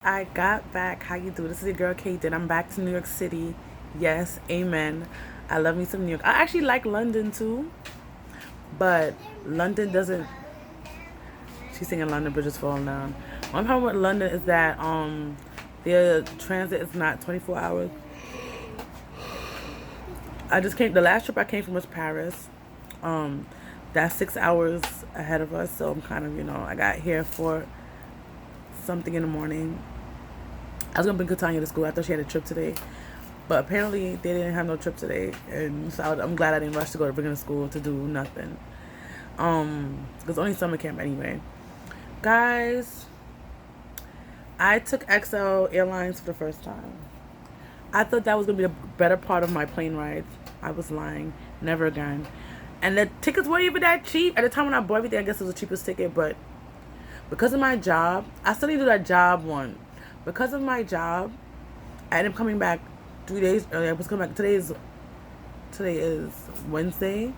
I got back. How you do? This is your girl Kate. I'm back to New York City. Yes, amen. I love me some New York. I actually like London too, but London doesn't. She's singing London Bridges Falling Down. One problem with London is that their transit is not 24 hours. I just came. The last trip I came from was Paris. Um, that's 6 hours ahead of us, so I'm kind of I got here for something in the morning. I was gonna bring Katanya to school. I thought she had a trip today, but apparently they didn't have no trip today, and so I'm glad I didn't rush to go to bring her to school to do nothing. Because only summer camp anyway. Guys, I took XL Airlines for the first time. I thought that was gonna be the better part of my plane ride. I was lying. Never again. And the tickets weren't even that cheap at the time when I bought everything. I guess it was the cheapest ticket, but because of my job, I still need to do that job one. Because of my job, I ended up coming back 3 days early. I was coming back. Today is Wednesday.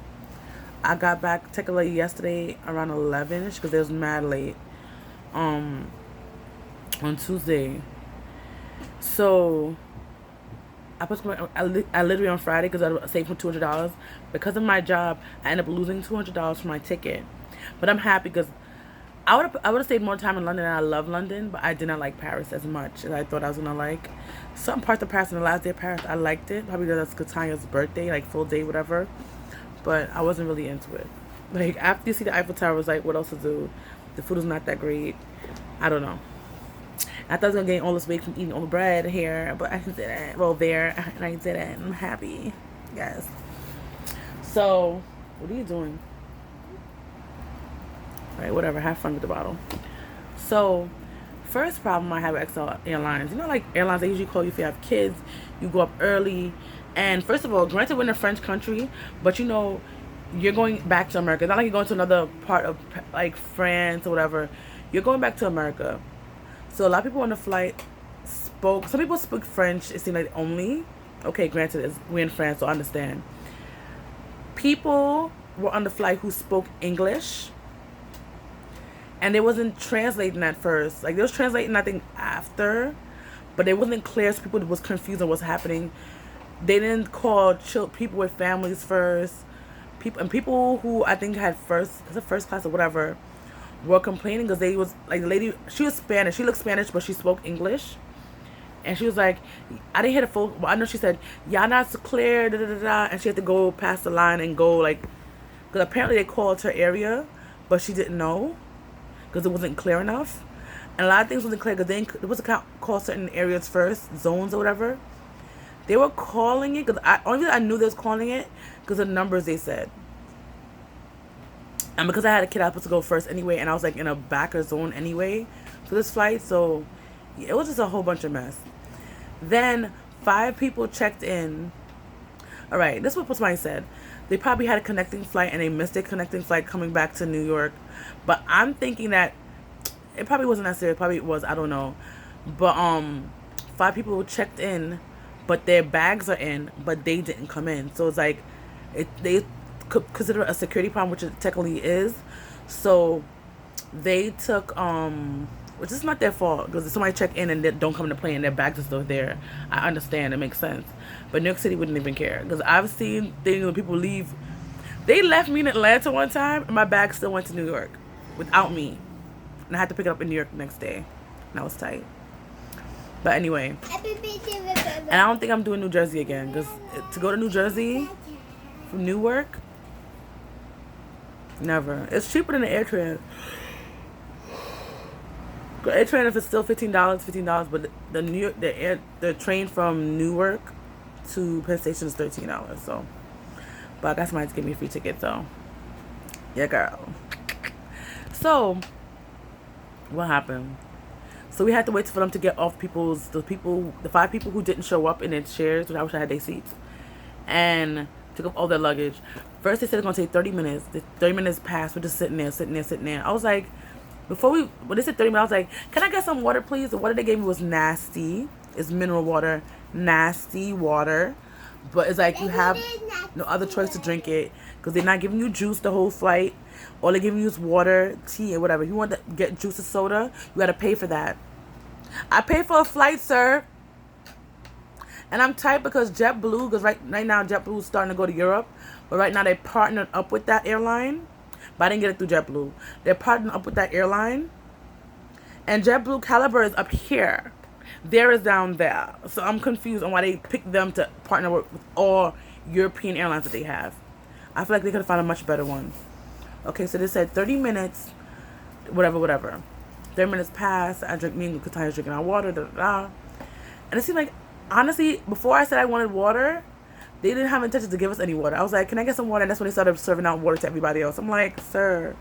I got back technically yesterday around 11ish because it was mad late. On Tuesday. So I literally on Friday because I saved for $200. Because of my job, I ended up losing $200 for my ticket. But I'm happy because I would have stayed more time in London, and I love London, but I did not like Paris as much as I thought I was gonna like. Some parts of Paris, in the last day of Paris, I liked it. Probably because that's Katanya's birthday, like full day, whatever. But I wasn't really into it. Like after you see the Eiffel Tower, I was like, what else to do? The food is not that great. I don't know. I thought I was gonna gain all this weight from eating all the bread here, but I didn't say that. Well, there, and I did it. I'm happy, guys. So, what are you doing? All right, whatever. Have fun with the bottle. So, first problem I have with XL Airlines. Like airlines, they usually call you if you have kids. You go up early, and first of all, granted we're in a French country, but you're going back to America. It's not like you're going to another part of like France or whatever. You're going back to America. So a lot of people on the flight some people speak French, it seemed like only. Okay, granted, we're in France, so I understand. People were on the flight who spoke English, and they wasn't translating at first. Like, they was translating, I think, after, but it wasn't clear, so people was confused on what's happening. They didn't call people with families first. People who I think had first class or whatever were complaining because they was like, the lady, she was Spanish. She looked Spanish, but she spoke English. And she was like, I didn't hear the full, but I know she said, y'all not so clear, da da da da. And she had to go past the line and go like, because apparently they called her area, but she didn't know because it wasn't clear enough. And a lot of things wasn't clear because they was to call certain areas first, zones or whatever. They were calling it, because only reason I knew they was calling it because of the numbers they said. And because I had a kid, I was supposed to go first anyway, and I was like in a backer zone anyway for this flight, so it was just a whole bunch of mess. Then 5 people checked in. All right, this is what somebody said. They probably had a connecting flight and they missed their connecting flight coming back to New York. But I'm thinking that it probably wasn't that serious. Probably it was. I don't know. But 5 people checked in, but their bags are in, but they didn't come in. So it's like they could consider it a security problem, which it technically is. So they took which is not their fault, because if somebody check in and they don't come to plane and their bags are still there, I understand, it makes sense. But New York City wouldn't even care, because I've seen things where people leave. They left me in Atlanta one time and my bag still went to New York without me, and I had to pick it up in New York the next day, and that was tight. But anyway, and I don't think I'm doing New Jersey again, because to go to New Jersey from Newark, never. It's cheaper than the AirTran. AirTran, if it's still $15, but the train from Newark to Penn Station is $13. So, but I got somebody to give me a free ticket, so yeah, girl. So, what happened? So we had to wait for them to get off the 5 people who didn't show up in their chairs, which I wish I had their seats, and took up all their luggage. First they said it's gonna take 30 minutes. The 30 minutes passed. We're just sitting there. I was like, when they said 30 minutes, I was like, can I get some water, please? The water they gave me was nasty. It's mineral water, nasty water. But it's like you have no other choice to drink it, because they're not giving you juice the whole flight. All they're giving you is water, tea, and whatever. If you want to get juice or soda, you got to pay for that. I paid for a flight, sir. And I'm tight because JetBlue, because right now JetBlue is starting to go to Europe. But right now they partnered up with that airline. But I didn't get it through JetBlue. They're partnering up with that airline. And JetBlue Caliber is up here. There is down there. So I'm confused on why they picked them to partner with all European airlines that they have. I feel like they could have found a much better one. Okay, so they said 30 minutes, whatever. 30 minutes passed. I drink, me and Katya's drinking our water, And it seemed like, honestly, before I said I wanted water, they didn't have intention to give us any water. I was like, can I get some water? And that's when they started serving out water to everybody else. I'm like, sir,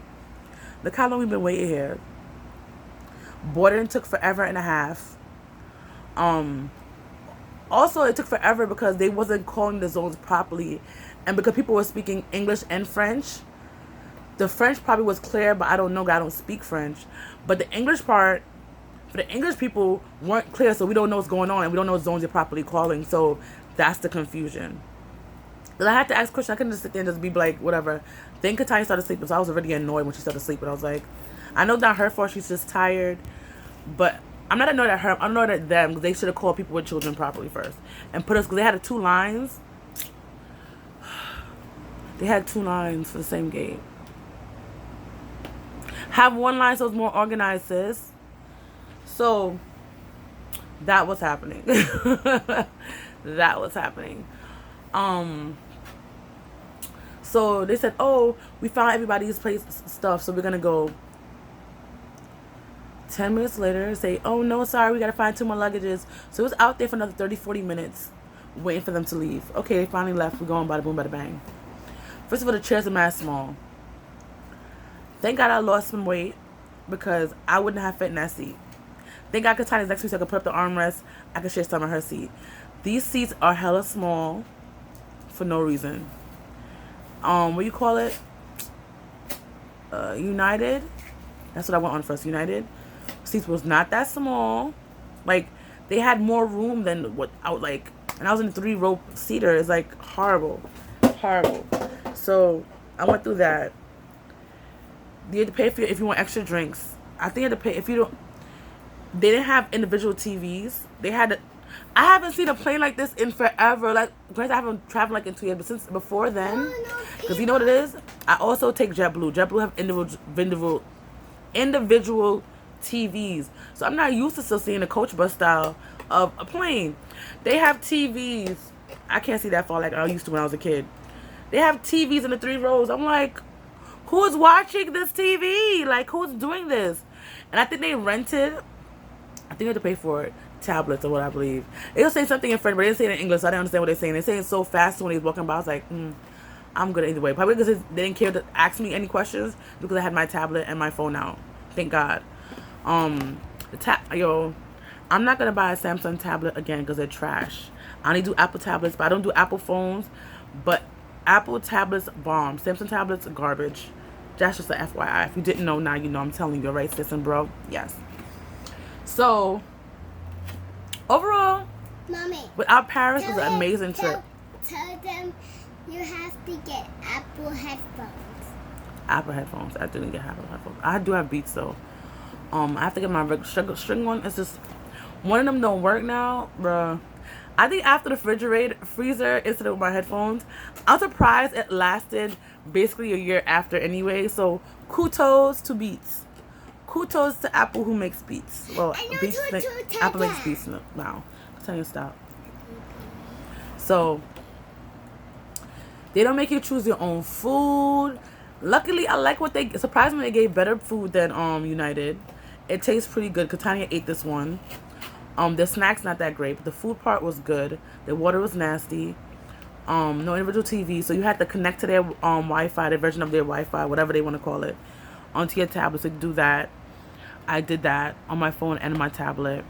look how long we've been waiting here. Boarding took forever and a half. Also, it took forever because they wasn't calling the zones properly. And because people were speaking English and French. The French probably was clear, but I don't know. I don't speak French. But the English part, for the English people, weren't clear. So we don't know what's going on. And we don't know what zones you're properly calling. So that's the confusion. But I had to ask questions. I couldn't just sit there and just be like, whatever. Then Katya started sleeping. So I was already annoyed when she started sleeping. I was like, I know not her fault. She's just tired. But I'm not annoyed at her. I'm annoyed at them because they should have called people with children properly first. And put us, because they had 2 lines. They had 2 lines for the same gate. Have 1 line so it's more organized, sis. So, that was happening. That was happening. So, they said, oh, we found everybody's place stuff, so we're going to go. 10 minutes later, say, oh, no, sorry, we got to find 2 more luggages. So, it was out there for another 30, 40 minutes waiting for them to leave. Okay, they finally left. We're going bada boom, bada bang. First of all, the chairs are mad small. Thank God I lost some weight because I wouldn't have fit in that seat. Thank God Katya's next to me so I could put up the armrest. I could share some of her seat. These seats are hella small for no reason. What you call it? United. That's what I went on first. United. Seats was not that small. Like, they had more room than what I would like. And I was in a 3-row seater. It's like horrible. Horrible. So, I went through that. You had to pay for if you want extra drinks. I think you had to pay if you don't. They didn't have individual TVs. They had to. I haven't seen a plane like this in forever. Like, granted, I haven't traveled like in 2 years, but since before then, because you know what it is. I also take JetBlue. JetBlue have individual TVs, so I'm not used to still seeing a coach bus style of a plane. They have TVs. I can't see that far like I used to when I was a kid. They have TVs in the 3 rows. I'm like, who's watching this TV? Like, who's doing this? And I think they rented, I think you had to pay for it, tablets or what I believe. They were saying something in French, but they didn't say it in English, so I didn't understand what they're saying. They're saying it so fast when he was walking by. I was like, I'm good either way. Probably because they didn't care to ask me any questions because I had my tablet and my phone out. Thank God. I'm not going to buy a Samsung tablet again because they're trash. I only do Apple tablets, but I don't do Apple phones. But Apple tablets, bomb. Samsung tablets, garbage. That's just an FYI. If you didn't know, now you know. I'm telling you, right, sis and bro? Yes. So, overall, Mommy, without Paris, was an amazing trip. Tell them you have to get Apple headphones. Apple headphones. I didn't get Apple headphones. I do have Beats, though. I have to get my string one. It's just, one of them don't work now, bruh. I think after the freezer incident with my headphones, I'm surprised it lasted basically a year after anyway. So kudos to Beats. Kudos to Apple who makes Beats. Well, Beats Apple makes Beats now. I'm telling you, stop. So they don't make you choose your own food. Luckily, I like what they surprisingly they gave better food than United. It tastes pretty good. Katya ate this one. The snack's not that great, but the food part was good. The water was nasty. No individual TV, so you had to connect to their Wi-Fi, their version of their Wi-Fi, whatever they want to call it, onto your tablet. So you do that. I did that on my phone and my tablet.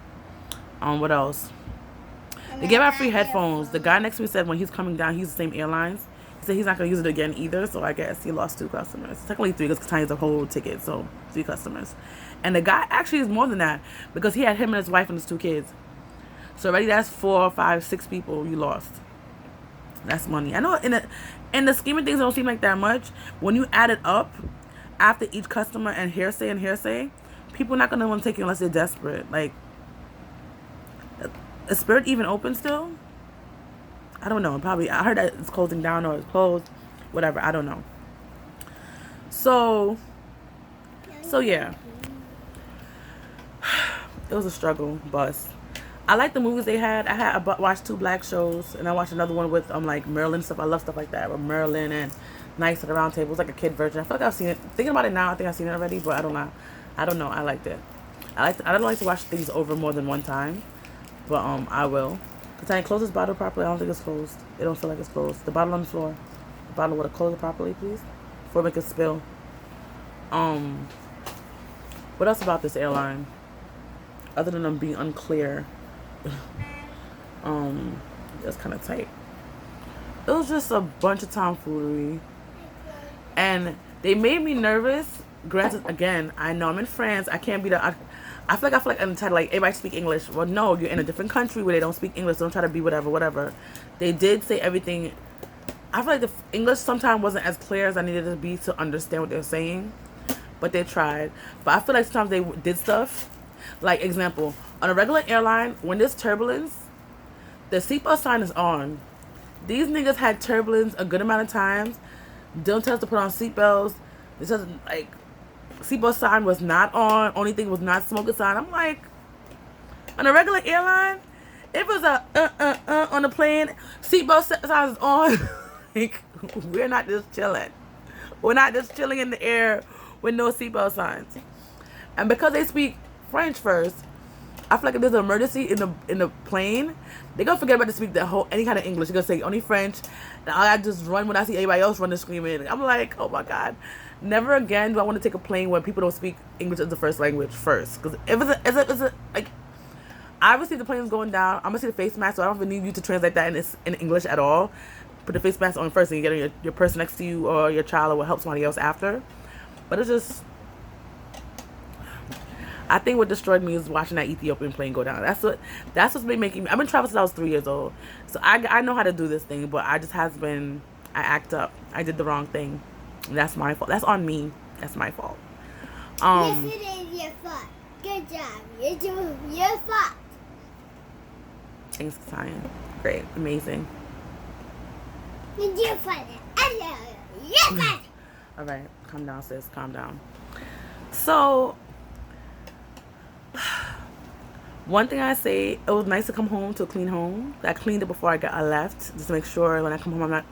What else? They gave out free headphones. The guy next to me said when he's coming down, he's the same airlines. He said he's not going to use it again either, so I guess he lost 2 customers. Technically 3 because Katya's a whole ticket, so 3 customers. And the guy actually is more than that because he had him and his wife and his 2 kids. So already that's 4, 5, 6 people you lost. That's money. I know in the scheme of things it don't seem like that much. When you add it up after each customer and hearsay, people are not going to want to take you unless they're desperate. Like, Is Spirit even open still? I don't know. Probably. I heard that it's closing down or it's closed. Whatever. I don't know. So yeah. It was a struggle bus. I like the movies they had. I watched 2 black shows, and I watched another one with like Merlin stuff. I love stuff like that with Merlin and Knights of the Round Table. It was like a kid version. I feel like I've seen it. Thinking about it now, I think I've seen it already, but I don't know. I don't know. I liked it. I don't like to watch things over more than one time, but I will. Cause I didn't close this bottle properly. I don't think it's closed. It don't feel like it's closed. The bottle on the floor. The bottle would have closed it properly, please, before it make a spill. What else about this airline? Other than them being unclear, it's kind of tight. It was just a bunch of tomfoolery, and they made me nervous. Granted, again, I know I'm in France. I can't be the. I feel like I'm entitled. Like everybody speak English. Well, no, you're in a different country where they don't speak English. Don't try to be whatever. They did say everything. I feel like the English sometimes wasn't as clear as I needed it to be to understand what they're saying, but they tried. But I feel like sometimes they did stuff. Like, example, on a regular airline, when there's turbulence, the seatbelt sign is on. These niggas had turbulence a good amount of times. Don't tell us to put on seatbelts. It says, like, seatbelt sign was not on. Only thing was not smoking sign. I'm like, on a regular airline, if it was a on the plane, seatbelt sign is on. Like, we're not just chilling. We're not just chilling in the air with no seatbelt signs. And because they speak French first, I feel like if there's an emergency in the plane, they're gonna forget about to speak any kind of English. They're gonna say only French, and I just run when I see anybody else running screaming. I'm like, oh my god, never again do I want to take a plane where people don't speak English as the first language first. Because if it's a like, obviously the plane's going down, I'm gonna see the face mask, so I don't even need you to translate that in English at all. Put the face mask on first, and you get your person next to you or your child, or will help somebody else after. But it's just. I think what destroyed me is watching that Ethiopian plane go down. That's what's been making me. I've been traveling since I was 3 years old, so I know how to do this thing. But I act up. I did the wrong thing. That's my fault. That's on me. That's my fault. Yes, it is your fault. Good job. It's your fault. Thanks, Kaya. Great, amazing. It's your fault. Your fault. All right, calm down, sis. Calm down. So. One thing I say, it was nice to come home to a clean home. I cleaned it before I left, just to make sure when I come home I'm not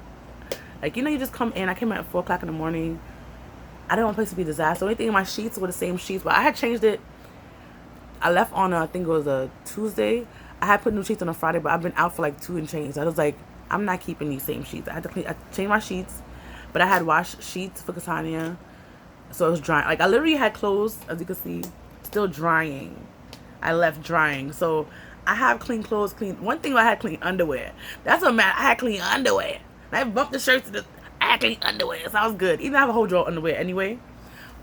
like, you just come in. I came in at 4 o'clock in the morning. I didn't want the place to be a disaster. The only thing, my sheets were the same sheets, but I had changed it. I left on I think it was a Tuesday. I had put new sheets on a Friday, but I've been out for like 2 and change. So I was like, I'm not keeping these same sheets. I changed my sheets, but I had washed sheets for Cassania, so it was drying. Like, I literally had clothes, as you can see, still drying. I left drying, so I have clean clothes. One thing, I had clean underwear. That's what matters. I had clean underwear. I bumped the shirts to I had clean underwear, so I was good. Even I have a whole drawer of underwear anyway,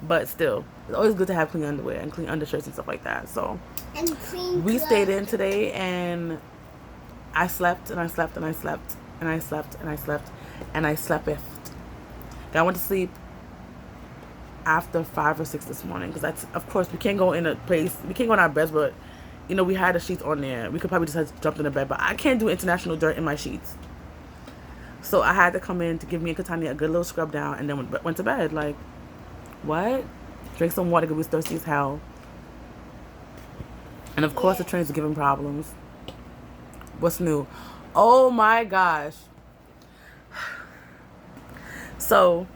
but still, it's always good to have clean underwear and clean undershirts and stuff like that. So And clean we clothes. stayed in today, and I slept and I slept and I slept and I slept and I slept and I slept. I went to sleep after 5 or 6 this morning, because of course we can't go in a place, we can't go in our beds, but we had the sheets on there. We could probably just have jumped in the bed, but I can't do international dirt in my sheets, so I had to come in to give me and Katanya a good little scrub down, and then went to bed. Like, what? Drink some water because we was thirsty as hell, and of course the trains are giving problems. What's new? Oh my gosh. So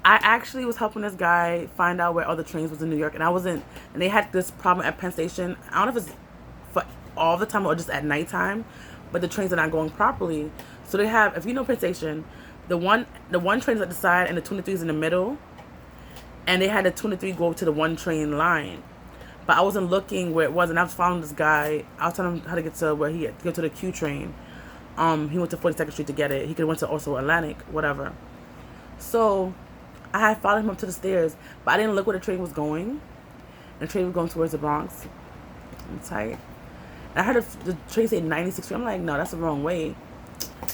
I actually was helping this guy find out where all the trains was in New York, and and they had this problem at Penn Station. I don't know if it's for all the time or just at nighttime, but the trains are not going properly. So they have, if you know Penn Station, the one train is at the side and the 23 is in the middle, and they had the 23 go to the one train line. But I wasn't looking where it was, and I was following this guy. I was telling him how to get to where he had to go to the Q train. He went to 42nd Street to get it. He could have went to also Atlantic, whatever. So I had followed him up to the stairs, but I didn't look where the train was going. And the train was going towards the Bronx. I'm tight. And I heard the train say 96th Street. I'm like, no, that's the wrong way.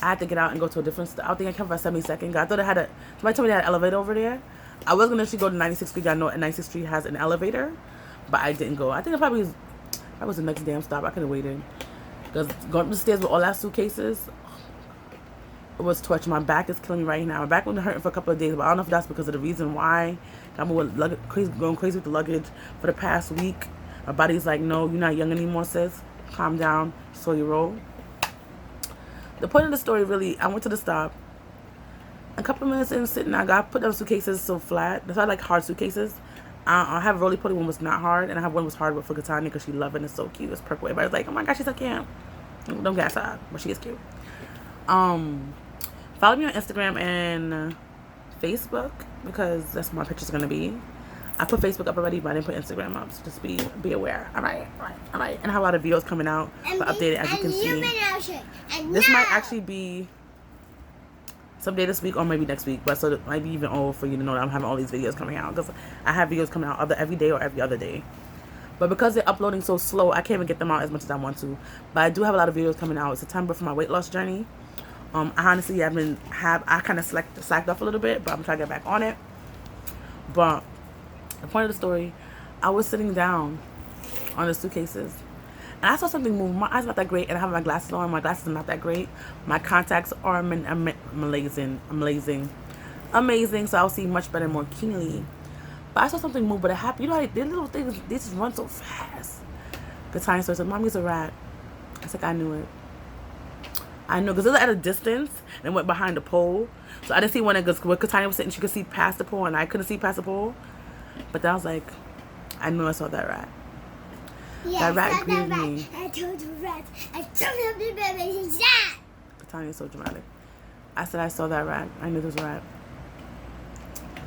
I had to get out and go to a different I think I came from 72nd. I thought it had somebody told me they had an elevator over there. I was going to actually go to 96th Street. I know 96th Street has an elevator, but I didn't go. I think I was the next damn stop. I could have waited. Because going up the stairs with all that suitcases, it was torture. My back is killing me right now. My back was hurting for a couple of days, but I don't know if that's because of the reason why. I'm going crazy with the luggage for the past week. My body's like, no, you're not young anymore, sis. Calm down, slow your roll. The point of the story, really, I went to the stop. A couple of minutes in, sitting, I got put down suitcases so flat. That's why I like hard suitcases. I have a roly-poly one was not hard, and I have one was hard for Katanya because she loved it and it's so cute. It's purple. Everybody's like, oh my gosh, she's so cute. Don't gas her, but she is cute. Follow me on Instagram and Facebook because that's where my picture's gonna be. I put Facebook up already, but I didn't put Instagram up, so just be aware. All right. And I have a lot of videos coming out, but updated as you can see. This might actually be someday this week or maybe next week, but so it might be even old for you to know that I'm having all these videos coming out because I have videos coming out either every day or every other day. But because they're uploading so slow, I can't even get them out as much as I want to. But I do have a lot of videos coming out. It's September for my weight loss journey. I honestly I kind of slacked off a little bit, but I'm trying to get back on it. But the point of the story, I was sitting down on the suitcases and I saw something move. My eyes not that great and I have my glasses on. My glasses are not that great. My contacts are amazing. So I'll see much better, more keenly. But I saw something move, but it happened. You know, these little things, they just run so fast. The tiny story said, Mommy's a rat. I was like, I knew it. I know, because it was at a distance and went behind the pole. So I didn't see one that goes, where Katanya was sitting, she could see past the pole and I couldn't see past the pole. But then I was like, I knew I saw that rat. Yes, that rat greeted me. I told the rat. I told him the baby. He's that. Katanya is so dramatic. I said I saw that rat. I knew this rat.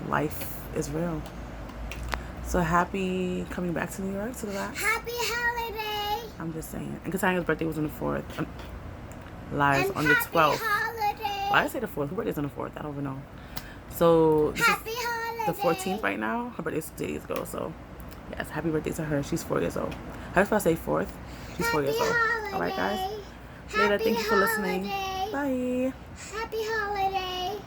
Life is real. So happy coming back to New York to the last. Happy holiday. I'm just saying. And Katanya's birthday was on the 4th. Lies and on the 12th. Holiday. Why did I say the 4th? Her birthday's on the 4th. I don't even know. So this happy is holiday. the 14th right now. Her birthday's 2 days ago. So yes, happy birthday to her. She's 4 years old. How do I say 4th? She's 4 years old. All right, guys. Later. Thank you for listening. Bye. Happy holiday.